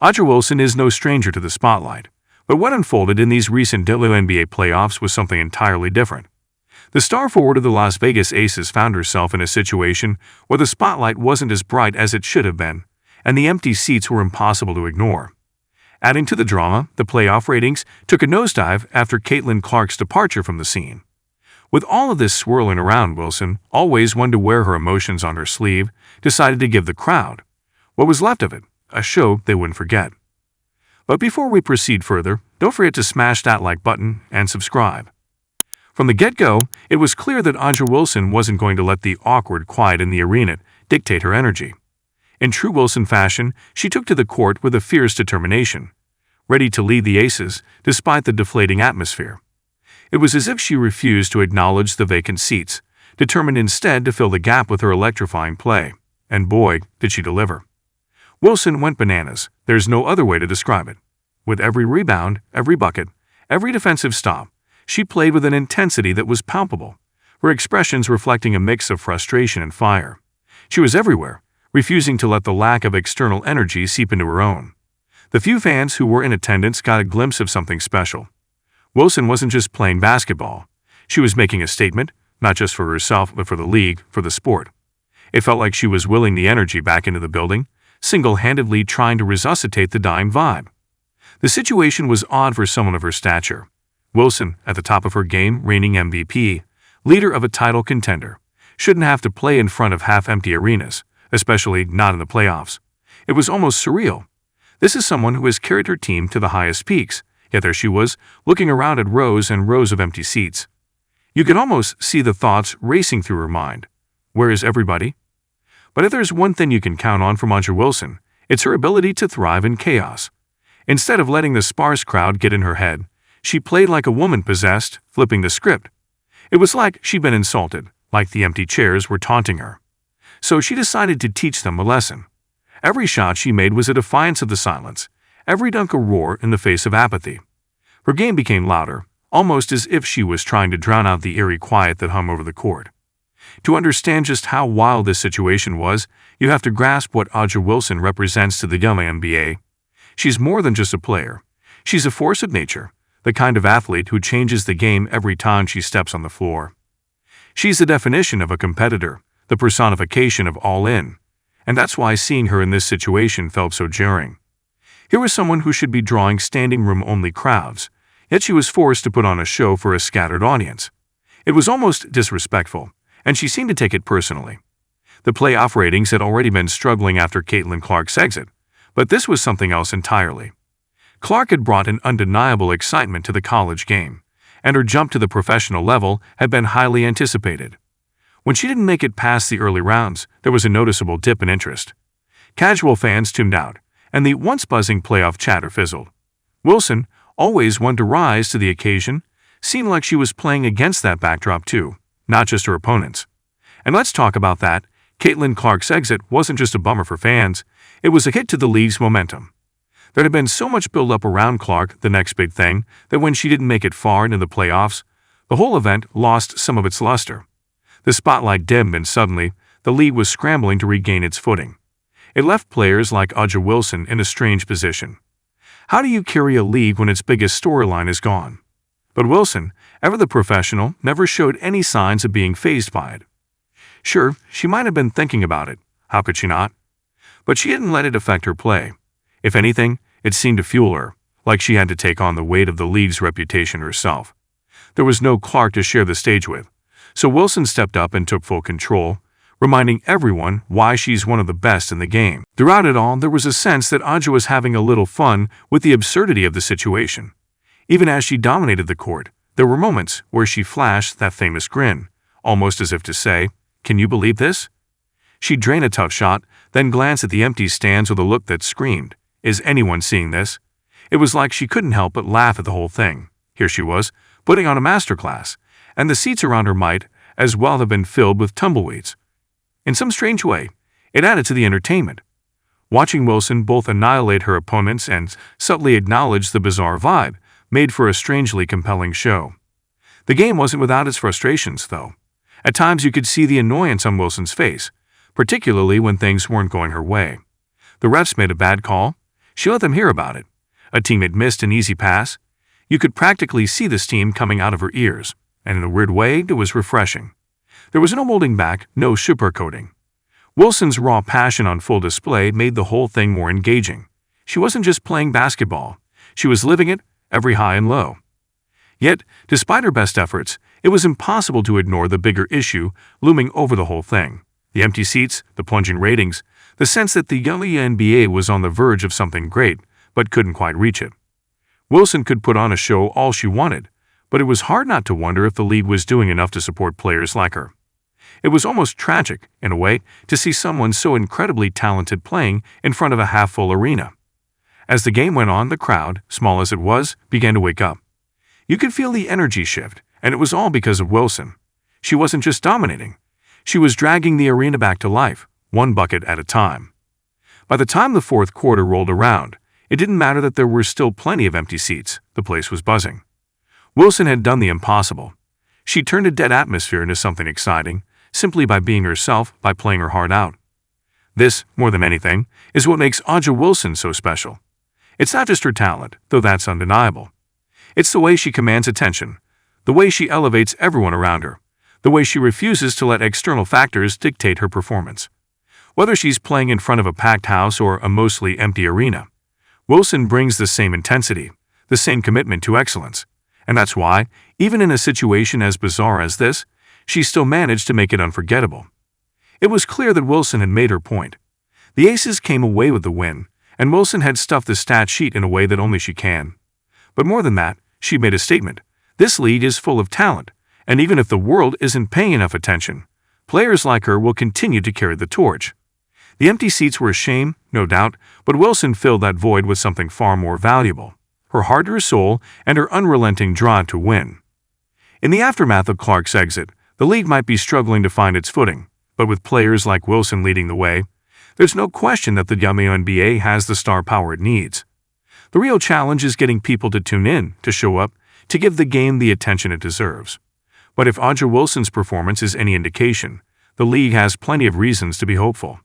Audra Wilson is no stranger to the spotlight, but what unfolded in these recent WNBA playoffs was something entirely different. The star forward of the Las Vegas Aces found herself in a situation where the spotlight wasn't as bright as it should have been, and the empty seats were impossible to ignore. Adding to the drama, the playoff ratings took a nosedive after Caitlin Clark's departure from the scene. With all of this swirling around, Wilson, always one to wear her emotions on her sleeve, decided to give the crowd, what was left of it, a show they wouldn't forget. But before we proceed further, don't forget to smash that like button and subscribe. From the get-go, it was clear that Audra Wilson wasn't going to let the awkward quiet in the arena dictate her energy. In true Wilson fashion, she took to the court with a fierce determination, ready to lead the Aces despite the deflating atmosphere. It was as if she refused to acknowledge the vacant seats, determined instead to fill the gap with her electrifying play. And boy, did she deliver. Wilson went bananas, there's no other way to describe it. With every rebound, every bucket, every defensive stop, she played with an intensity that was palpable, her expressions reflecting a mix of frustration and fire. She was everywhere, refusing to let the lack of external energy seep into her own. The few fans who were in attendance got a glimpse of something special. Wilson wasn't just playing basketball. She was making a statement, not just for herself but for the league, for the sport. It felt like she was willing the energy back into the building, single-handedly trying to resuscitate the dying vibe. The situation was odd for someone of her stature. Wilson, at the top of her game, reigning MVP, leader of a title contender, shouldn't have to play in front of half-empty arenas, especially not in the playoffs. It was almost surreal. This is someone who has carried her team to the highest peaks, yet there she was, looking around at rows and rows of empty seats. You could almost see the thoughts racing through her mind. Where is everybody? But if there's one thing you can count on from Audra Wilson, it's her ability to thrive in chaos. Instead of letting the sparse crowd get in her head, she played like a woman possessed, flipping the script. It was like she'd been insulted, like the empty chairs were taunting her. So she decided to teach them a lesson. Every shot she made was a defiance of the silence, every dunk a roar in the face of apathy. Her game became louder, almost as if she was trying to drown out the eerie quiet that hung over the court. To understand just how wild this situation was, you have to grasp what Audra Wilson represents to the young NBA. She's more than just a player. She's a force of nature, the kind of athlete who changes the game every time she steps on the floor. She's the definition of a competitor, the personification of all in, and that's why seeing her in this situation felt so jarring. Here was someone who should be drawing standing room-only crowds, yet she was forced to put on a show for a scattered audience. It was almost disrespectful, and she seemed to take it personally. The playoff ratings had already been struggling after Caitlin Clark's exit, but this was something else entirely. Clark had brought an undeniable excitement to the college game, and her jump to the professional level had been highly anticipated. When she didn't make it past the early rounds, there was a noticeable dip in interest. Casual fans tuned out, and the once buzzing playoff chatter fizzled. Wilson, always one to rise to the occasion, seemed like she was playing against that backdrop too, not just her opponents. And let's talk about that. Caitlin Clark's exit wasn't just a bummer for fans, it was a hit to the league's momentum. There had been so much build-up around Clark, the next big thing, that when she didn't make it far into the playoffs, the whole event lost some of its luster. The spotlight dimmed and suddenly, the league was scrambling to regain its footing. It left players like Audra Wilson in a strange position. How do you carry a league when its biggest storyline is gone? But Wilson, ever the professional, never showed any signs of being fazed by it. Sure, she might have been thinking about it. How could she not? But she didn't let it affect her play. If anything, it seemed to fuel her, like she had to take on the weight of the league's reputation herself. There was no Clark to share the stage with, so Wilson stepped up and took full control, reminding everyone why she's one of the best in the game. Throughout it all, there was a sense that Audra was having a little fun with the absurdity of the situation. Even as she dominated the court, there were moments where she flashed that famous grin, almost as if to say, "Can you believe this?" She'd drain a tough shot, then glance at the empty stands with a look that screamed, "Is anyone seeing this?" It was like she couldn't help but laugh at the whole thing. Here she was, putting on a masterclass, and the seats around her might as well have been filled with tumbleweeds. In some strange way, it added to the entertainment. Watching Wilson both annihilate her opponents and subtly acknowledge the bizarre vibe made for a strangely compelling show. The game wasn't without its frustrations, though. At times you could see the annoyance on Wilson's face, particularly when things weren't going her way. The refs made a bad call. She let them hear about it. A teammate missed an easy pass. You could practically see the steam coming out of her ears, and in a weird way, it was refreshing. There was no molding back, no sugarcoating. Wilson's raw passion on full display made the whole thing more engaging. She wasn't just playing basketball. She was living it, every high and low. Yet, despite her best efforts, it was impossible to ignore the bigger issue looming over the whole thing. The empty seats, the plunging ratings, the sense that the WNBA was on the verge of something great, but couldn't quite reach it. Wilson could put on a show all she wanted, but it was hard not to wonder if the league was doing enough to support players like her. It was almost tragic, in a way, to see someone so incredibly talented playing in front of a half-full arena. As the game went on, the crowd, small as it was, began to wake up. You could feel the energy shift, and it was all because of Wilson. She wasn't just dominating. She was dragging the arena back to life, one bucket at a time. By the time the fourth quarter rolled around, it didn't matter that there were still plenty of empty seats. The place was buzzing. Wilson had done the impossible. She turned a dead atmosphere into something exciting, simply by being herself, by playing her heart out. This, more than anything, is what makes A'ja Wilson so special. It's not just her talent, though that's undeniable. It's the way she commands attention, the way she elevates everyone around her, the way she refuses to let external factors dictate her performance. Whether she's playing in front of a packed house or a mostly empty arena, Wilson brings the same intensity, the same commitment to excellence. And that's why, even in a situation as bizarre as this, she still managed to make it unforgettable. It was clear that Wilson had made her point. The Aces came away with the win, and Wilson had stuffed the stat sheet in a way that only she can. But more than that, she made a statement. This league is full of talent, and even if the world isn't paying enough attention, players like her will continue to carry the torch. The empty seats were a shame, no doubt, but Wilson filled that void with something far more valuable: her heart, her soul, and her unrelenting drive to win. In the aftermath of Clark's exit, the league might be struggling to find its footing, but with players like Wilson leading the way, there's no question that the WNBA has the star power it needs. The real challenge is getting people to tune in, to show up, to give the game the attention it deserves. But if A'ja Wilson's performance is any indication, the league has plenty of reasons to be hopeful.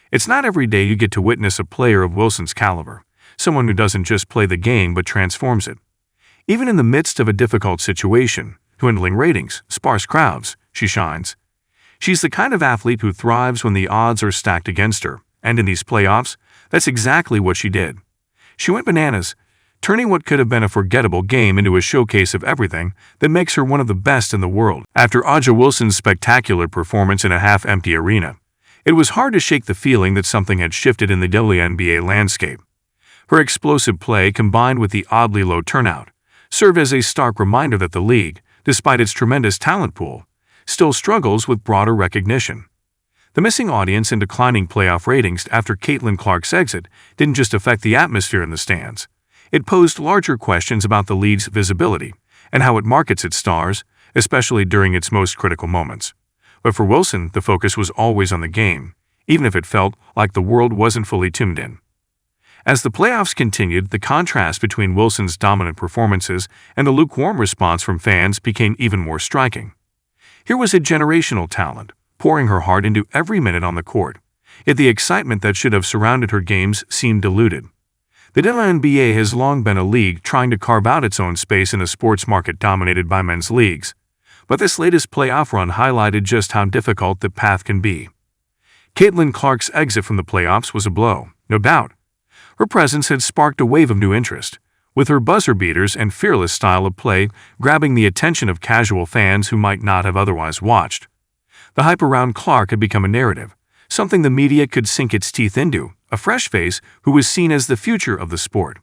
It's not every day you get to witness a player of Wilson's caliber, someone who doesn't just play the game but transforms it. Even in the midst of a difficult situation, dwindling ratings, sparse crowds, she shines. She's the kind of athlete who thrives when the odds are stacked against her, and in these playoffs, that's exactly what she did. She went bananas, turning what could have been a forgettable game into a showcase of everything that makes her one of the best in the world. After A'ja Wilson's spectacular performance in a half-empty arena, it was hard to shake the feeling that something had shifted in the WNBA landscape. Her explosive play, combined with the oddly low turnout, served as a stark reminder that the league, despite its tremendous talent pool, still struggles with broader recognition. The missing audience and declining playoff ratings after Caitlin Clark's exit didn't just affect the atmosphere in the stands. It posed larger questions about the league's visibility and how it markets its stars, especially during its most critical moments. But for Wilson, the focus was always on the game, even if it felt like the world wasn't fully tuned in. As the playoffs continued, the contrast between Wilson's dominant performances and the lukewarm response from fans became even more striking. Here was a generational talent, pouring her heart into every minute on the court, yet the excitement that should have surrounded her games seemed diluted. The WNBA has long been a league trying to carve out its own space in a sports market dominated by men's leagues, but this latest playoff run highlighted just how difficult the path can be. Caitlin Clark's exit from the playoffs was a blow, no doubt. Her presence had sparked a wave of new interest, with her buzzer beaters and fearless style of play grabbing the attention of casual fans who might not have otherwise watched. The hype around Clark had become a narrative, something the media could sink its teeth into, a fresh face who was seen as the future of the sport.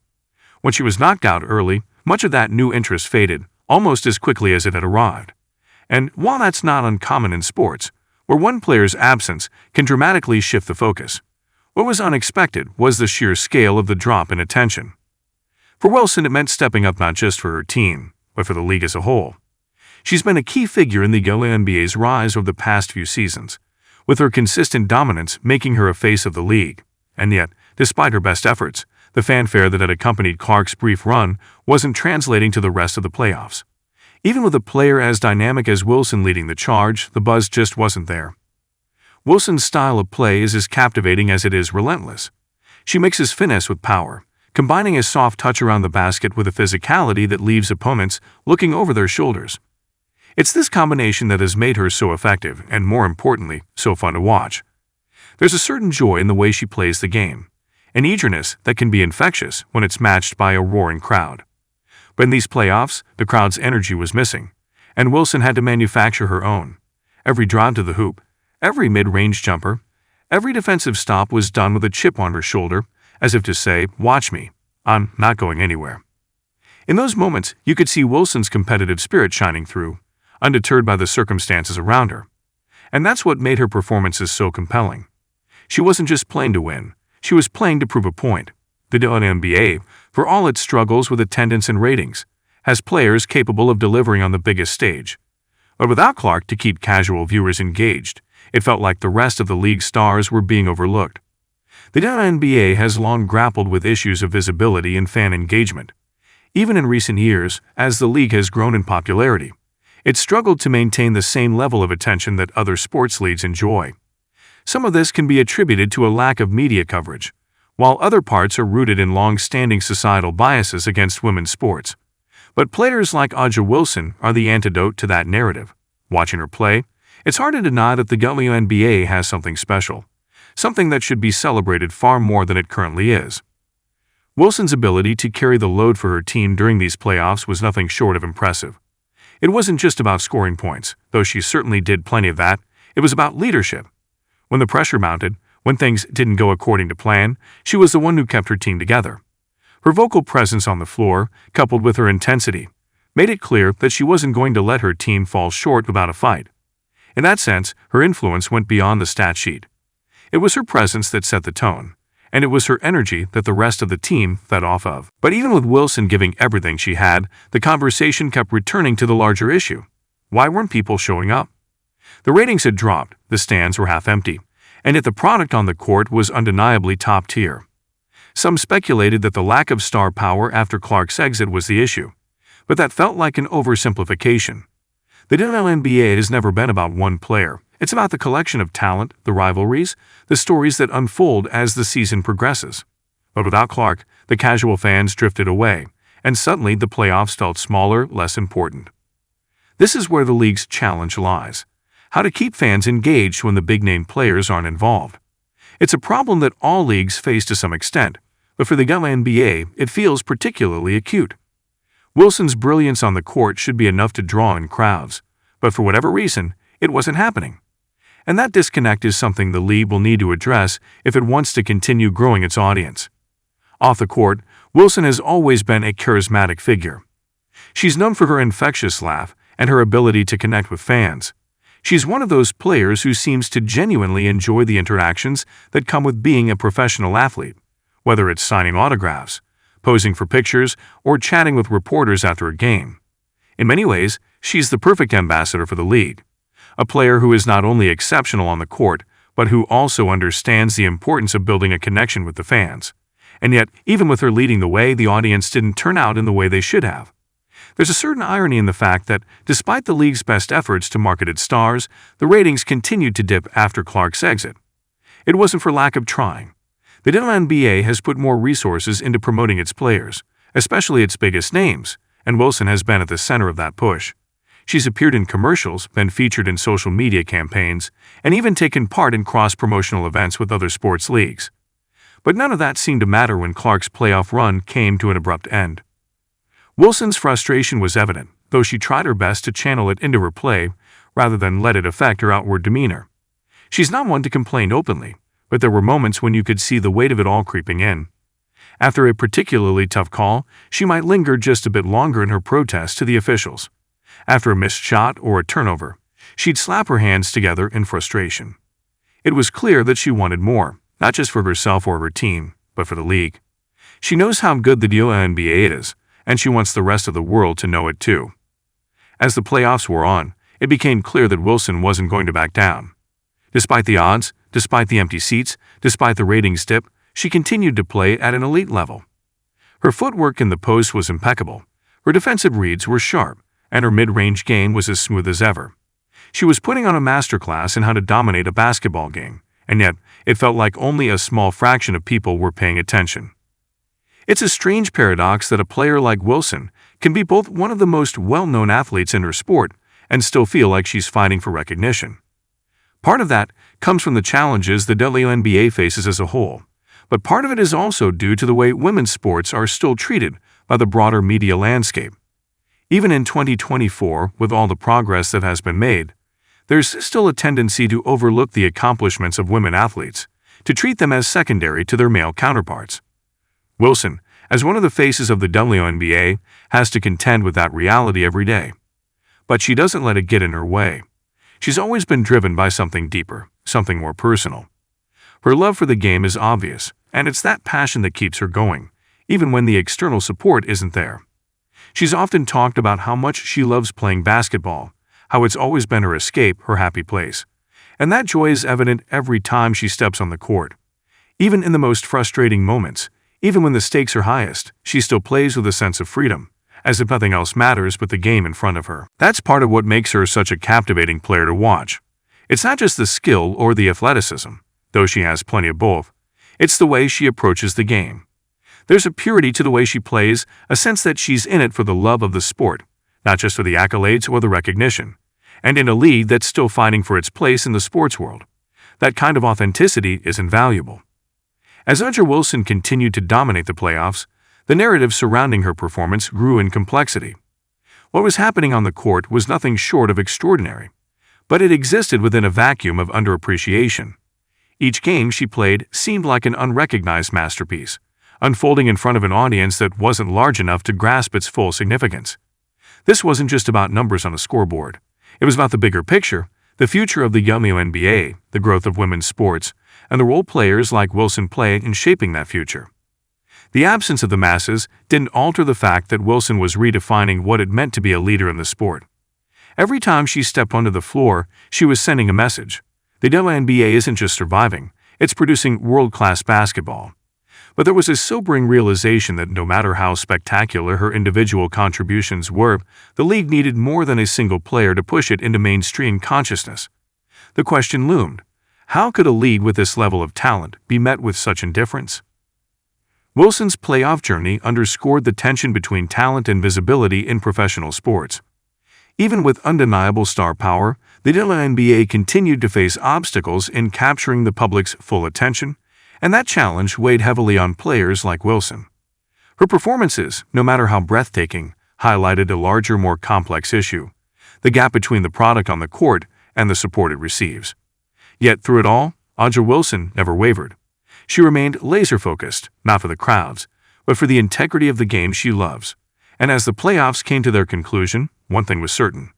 When she was knocked out early, much of that new interest faded, almost as quickly as it had arrived. And while that's not uncommon in sports, where one player's absence can dramatically shift the focus, what was unexpected was the sheer scale of the drop in attention. For Wilson, it meant stepping up not just for her team, but for the league as a whole. She's been a key figure in the WNBA's rise over the past few seasons, with her consistent dominance making her a face of the league. And yet, despite her best efforts, the fanfare that had accompanied Clark's brief run wasn't translating to the rest of the playoffs. Even with a player as dynamic as Wilson leading the charge, the buzz just wasn't there. Wilson's style of play is as captivating as it is relentless. She mixes finesse with power, combining a soft touch around the basket with a physicality that leaves opponents looking over their shoulders. It's this combination that has made her so effective and, more importantly, so fun to watch. There's a certain joy in the way she plays the game, an eagerness that can be infectious when it's matched by a roaring crowd. But in these playoffs, the crowd's energy was missing, and Wilson had to manufacture her own. Every drive to the hoop, every mid-range jumper, every defensive stop was done with a chip on her shoulder, as if to say, "Watch me, I'm not going anywhere." In those moments, you could see Wilson's competitive spirit shining through, undeterred by the circumstances around her. And that's what made her performances so compelling. She wasn't just playing to win, she was playing to prove a point. The WNBA, for all its struggles with attendance and ratings, has players capable of delivering on the biggest stage. But without Clark to keep casual viewers engaged, it felt like the rest of the league's stars were being overlooked. The WNBA has long grappled with issues of visibility and fan engagement. Even in recent years, as the league has grown in popularity, it's struggled to maintain the same level of attention that other sports leagues enjoy. Some of this can be attributed to a lack of media coverage, while other parts are rooted in long-standing societal biases against women's sports. But players like A'ja Wilson are the antidote to that narrative. Watching her play, it's hard to deny that the WNBA has something special, something that should be celebrated far more than it currently is. Wilson's ability to carry the load for her team during these playoffs was nothing short of impressive. It wasn't just about scoring points, though she certainly did plenty of that. It was about leadership. When the pressure mounted, when things didn't go according to plan, she was the one who kept her team together. Her vocal presence on the floor, coupled with her intensity, made it clear that she wasn't going to let her team fall short without a fight. In that sense, her influence went beyond the stat sheet. It was her presence that set the tone, and it was her energy that the rest of the team fed off of. But even with Wilson giving everything she had, the conversation kept returning to the larger issue. Why weren't people showing up? The ratings had dropped, the stands were half empty, and yet the product on the court was undeniably top tier. Some speculated that the lack of star power after Clark's exit was the issue, but that felt like an oversimplification. The WNBA has never been about one player. It's about the collection of talent, the rivalries, the stories that unfold as the season progresses. But without Clark, the casual fans drifted away, and suddenly the playoffs felt smaller, less important. This is where the league's challenge lies: how to keep fans engaged when the big-name players aren't involved. It's a problem that all leagues face to some extent, but for the WNBA, it feels particularly acute. Wilson's brilliance on the court should be enough to draw in crowds, but for whatever reason, it wasn't happening. And that disconnect is something the league will need to address if it wants to continue growing its audience. Off the court, Wilson has always been a charismatic figure. She's known for her infectious laugh and her ability to connect with fans. She's one of those players who seems to genuinely enjoy the interactions that come with being a professional athlete, whether it's signing autographs, posing for pictures, or chatting with reporters after a game. In many ways, she's the perfect ambassador for the league, a player who is not only exceptional on the court, but who also understands the importance of building a connection with the fans. And yet, even with her leading the way, the audience didn't turn out in the way they should have. There's a certain irony in the fact that, despite the league's best efforts to market its stars, the ratings continued to dip after Clark's exit. It wasn't for lack of trying. The WNBA has put more resources into promoting its players, especially its biggest names, and Wilson has been at the center of that push. She's appeared in commercials, been featured in social media campaigns, and even taken part in cross-promotional events with other sports leagues. But none of that seemed to matter when Clark's playoff run came to an abrupt end. Wilson's frustration was evident, though she tried her best to channel it into her play rather than let it affect her outward demeanor. She's not one to complain openly, but there were moments when you could see the weight of it all creeping in. After a particularly tough call, she might linger just a bit longer in her protest to the officials. After a missed shot or a turnover, she'd slap her hands together in frustration. It was clear that she wanted more, not just for herself or her team, but for the league. She knows how good the WNBA is, and she wants the rest of the world to know it too. As the playoffs wore on, it became clear that Wilson wasn't going to back down. Despite the odds, despite the empty seats, despite the ratings dip, she continued to play at an elite level. Her footwork in the post was impeccable, her defensive reads were sharp, and her mid-range game was as smooth as ever. She was putting on a masterclass in how to dominate a basketball game, and yet it felt like only a small fraction of people were paying attention. It's a strange paradox that a player like Wilson can be both one of the most well-known athletes in her sport and still feel like she's fighting for recognition. Part of that comes from the challenges the WNBA faces as a whole, but part of it is also due to the way women's sports are still treated by the broader media landscape. Even in 2024, with all the progress that has been made, there's still a tendency to overlook the accomplishments of women athletes, to treat them as secondary to their male counterparts. Wilson, as one of the faces of the WNBA, has to contend with that reality every day. But she doesn't let it get in her way. She's always been driven by something deeper, something more personal. Her love for the game is obvious, and it's that passion that keeps her going, even when the external support isn't there. She's often talked about how much she loves playing basketball, how it's always been her escape, her happy place. And that joy is evident every time she steps on the court. Even in the most frustrating moments, even when the stakes are highest, she still plays with a sense of freedom, as if nothing else matters but the game in front of her. That's part of what makes her such a captivating player to watch. It's not just the skill or the athleticism, though she has plenty of both. It's the way she approaches the game. There's a purity to the way she plays, a sense that she's in it for the love of the sport, not just for the accolades or the recognition, and in a league that's still fighting for its place in the sports world. That kind of authenticity is invaluable. As A'ja Wilson continued to dominate the playoffs, the narrative surrounding her performance grew in complexity. What was happening on the court was nothing short of extraordinary, but it existed within a vacuum of underappreciation. Each game she played seemed like an unrecognized masterpiece, unfolding in front of an audience that wasn't large enough to grasp its full significance. This wasn't just about numbers on a scoreboard. It was about the bigger picture, the future of the WNBA, the growth of women's sports, and the role players like Wilson play in shaping that future. The absence of the masses didn't alter the fact that Wilson was redefining what it meant to be a leader in the sport. Every time she stepped onto the floor, she was sending a message. The WNBA isn't just surviving, it's producing world-class basketball. But there was a sobering realization that no matter how spectacular her individual contributions were, the league needed more than a single player to push it into mainstream consciousness. The question loomed: how could a league with this level of talent be met with such indifference? Wilson's playoff journey underscored the tension between talent and visibility in professional sports. Even with undeniable star power, the WNBA continued to face obstacles in capturing the public's full attention, and that challenge weighed heavily on players like Wilson. Her performances, no matter how breathtaking, highlighted a larger, more complex issue: the gap between the product on the court and the support it receives. Yet through it all, A'ja Wilson never wavered. She remained laser-focused, not for the crowds, but for the integrity of the game she loves. And as the playoffs came to their conclusion, one thing was certain: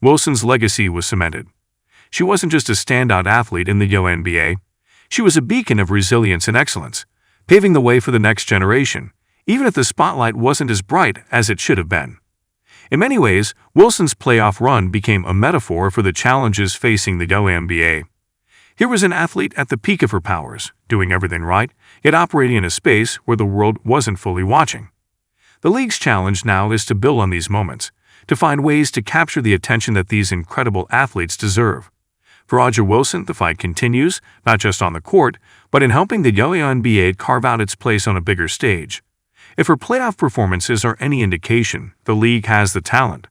Wilson's legacy was cemented. She wasn't just a standout athlete in the WNBA. She was a beacon of resilience and excellence, paving the way for the next generation, even if the spotlight wasn't as bright as it should have been. In many ways, Wilson's playoff run became a metaphor for the challenges facing the WNBA. Here was an athlete at the peak of her powers, doing everything right, yet operating in a space where the world wasn't fully watching. The league's challenge now is to build on these moments, to find ways to capture the attention that these incredible athletes deserve. For A'ja Wilson, the fight continues, not just on the court, but in helping the WNBA carve out its place on a bigger stage. If her playoff performances are any indication, the league has the talent.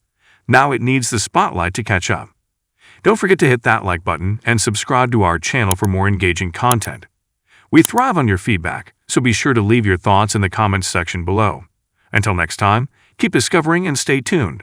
Now it needs the spotlight to catch up. Don't forget to hit that like button and subscribe to our channel for more engaging content. We thrive on your feedback, so be sure to leave your thoughts in the comments section below. Until next time, keep discovering and stay tuned.